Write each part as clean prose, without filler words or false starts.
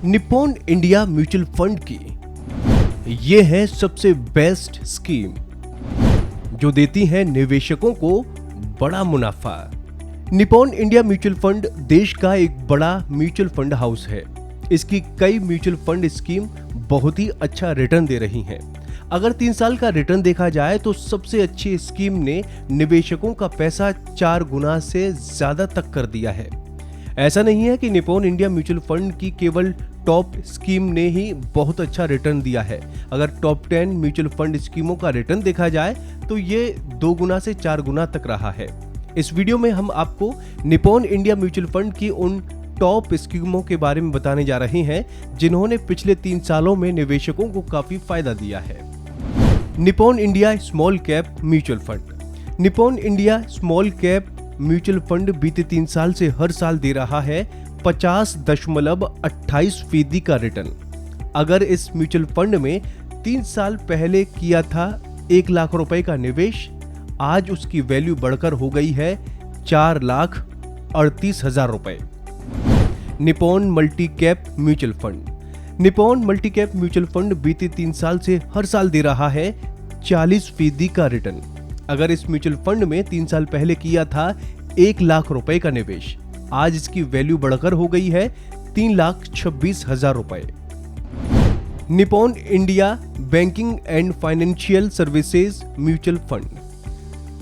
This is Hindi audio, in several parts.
निप्पॉन इंडिया म्यूचुअल फंड की ये है सबसे बेस्ट स्कीम जो देती है निवेशकों को बड़ा मुनाफा। निप्पॉन इंडिया म्यूचुअल फंड देश का एक बड़ा म्यूचुअल फंड हाउस है। इसकी कई म्यूचुअल फंड स्कीम बहुत ही अच्छा रिटर्न दे रही हैं। अगर 3 साल का रिटर्न देखा जाए तो सबसे अच्छी स्कीम ने निवेशकों का पैसा 4 गुना से ज्यादा तक कर दिया है। ऐसा नहीं है कि निप्पॉन इंडिया म्यूचुअल फंड की केवल टॉप स्कीम ने ही बहुत अच्छा रिटर्न दिया है। अगर टॉप 10 म्यूचुअल फंड स्कीमों का रिटर्न देखा जाए तो ये 2 गुना से 4 गुना तक रहा है। इस वीडियो में हम आपको निप्पॉन इंडिया म्यूचुअल फंड की उन टॉप स्कीमों के बारे में बताने जा रहे हैं जिन्होंने पिछले 3 सालों में निवेशकों को काफी फायदा दिया है। Nippon India small cap mutual fund. Nippon India small cap mutual fund बीते 3 साल से हर साल दे रहा है 50.28% का रिटर्न। अगर इस म्यूचुअल फंड में 3 साल पहले किया था 1 लाख रुपए का निवेश, आज उसकी वैल्यू बढ़कर हो गई है 4,38,000 रुपए। Nippon multi cap mutual fund. Nippon multi cap mutual fund बीते 3 साल से हर साल दे रहा है 40% का रिटर्न। अगर इस म्यूचुअल फंड में 3 साल पहले किया था 1 लाख रुपए का निवेश, आज इसकी वैल्यू बढ़कर हो गई है 3,26,000 रुपए। Nippon India banking and financial services mutual fund.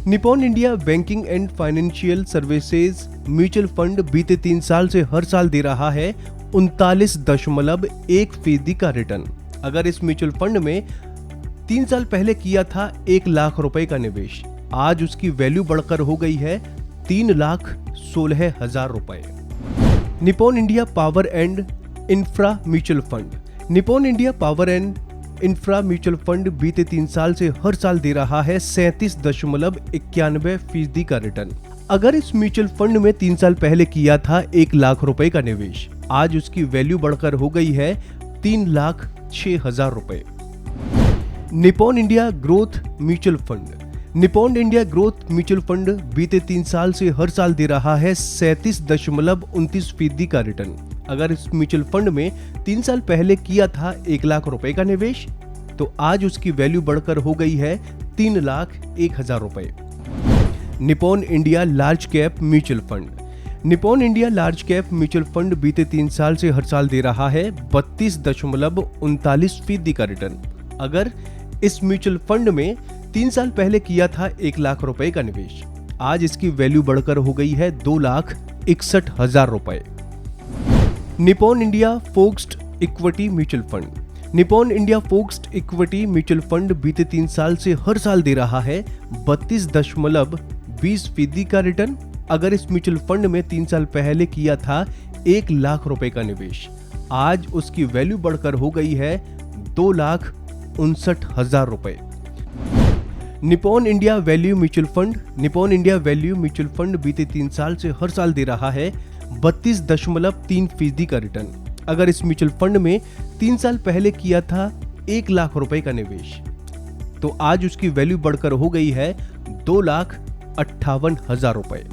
Nippon India banking and financial services mutual fund बीते 3 साल से हर साल दे रहा है 39.1% का रिटर्न। अगर इस म्यूचुअल फंड में 3 साल पहले किया था 1 लाख रुपए का निवेश, आज उसकी वैल्यू बढ़कर हो गई है 3,16,000 रुपए। Nippon India power and infra mutual fund. Nippon India power and infra mutual fund बीते 3 साल से हर साल दे रहा है 37.91% का रिटर्न। अगर इस म्यूचुअल फंड में 3 साल पहले किया था 1 लाख रुपए का निवेश, आज उसकी वैल्यू बढ़कर हो गई है 3,06,000 रुपए। Nippon India growth mutual fund. Nippon India growth mutual fund बीते 3 साल से हर साल दे रहा है 37.29% का रिटर्न। अगर इस म्यूचुअल फंड में 3 साल पहले किया था 1 लाख रुपए का निवेश, तो आज उसकी वैल्यू बढ़कर हो गई है 3,01,000 रुपए। Nippon India large cap mutual fund. Nippon India large cap mutual fund बीते 3 साल से हर साल दे रहा है 32.39% का रिटर्न। अगर इस म्यूचुअल फंड में 3 साल पहले किया था 1 लाख रुपए का निवेश, आज इसकी वैल्यू बढ़कर हो गई है 2,61,000 रुपए। Nippon India focused equity mutual fund. Nippon India focused equity mutual fund बीते 3 साल से हर साल दे रहा है 32.20% का रिटर्न। अगर इस म्यूचुअल फंड में 3 साल पहले किया था 1 लाख रुपए का निवेश, आज उसकी वैल्यू बढ़कर हो गई है 2,59,000 रुपए। Nippon India value mutual fund. Nippon India value mutual fund बीते 3 साल से हर साल दे रहा है 32.3% का रिटर्न। अगर इस म्यूचुअल फंड में 3 साल पहले किया था 1 लाख रुपए का निवेश, तो आज उसकी वैल्यू बढ़कर हो गई है 2,58,000 रुपए।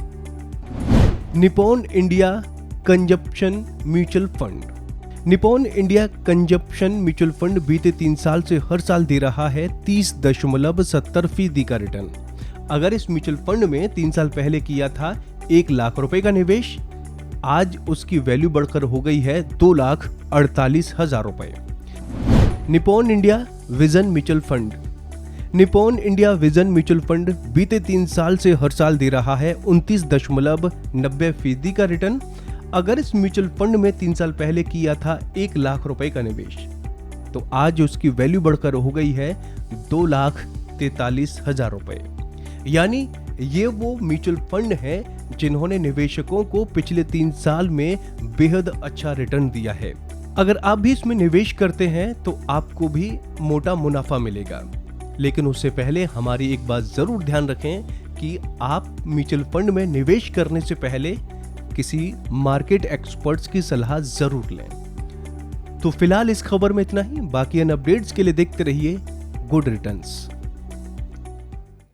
Nippon India consumption mutual fund. Nippon India consumption mutual fund बीते 3 साल से हर साल दे रहा है 30.70% का रिटर्न। अगर इस म्यूचुअल फंड में 3 साल पहले किया था 1 लाख रुपए का निवेश, आज उसकी वैल्यू बढ़कर हो गई है 2,48,000 रुपए। Nippon India vision mutual fund. Nippon India vision mutual fund बीते 3 साल से हर साल दे रहा है 29.90% का रिटर्न। अगर इस म्यूचुअल फंड में 3 साल पहले किया था 1 लाख रुपए का निवेश, तो आज उसकी वैल्यू बढ़कर हो गई है 2,43,000 रुपए। यानी ये वो म्यूचुअल फंड है जिन्होंने निवेशकों को पिछले 3 साल में बेहद अच्छा रिटर्न दिया है। अगर आप भी इसमें निवेश करते हैं तो आपको भी मोटा मुनाफा मिलेगा। लेकिन उससे पहले हमारी एक बात जरूर ध्यान रखें कि आप म्यूचुअल फंड में निवेश करने से पहले किसी मार्केट एक्सपर्ट्स की सलाह जरूर लें। तो फिलहाल इस खबर में इतना ही। बाकी अन्य अपडेट्स के लिए देखते रहिए गुड रिटर्न्स।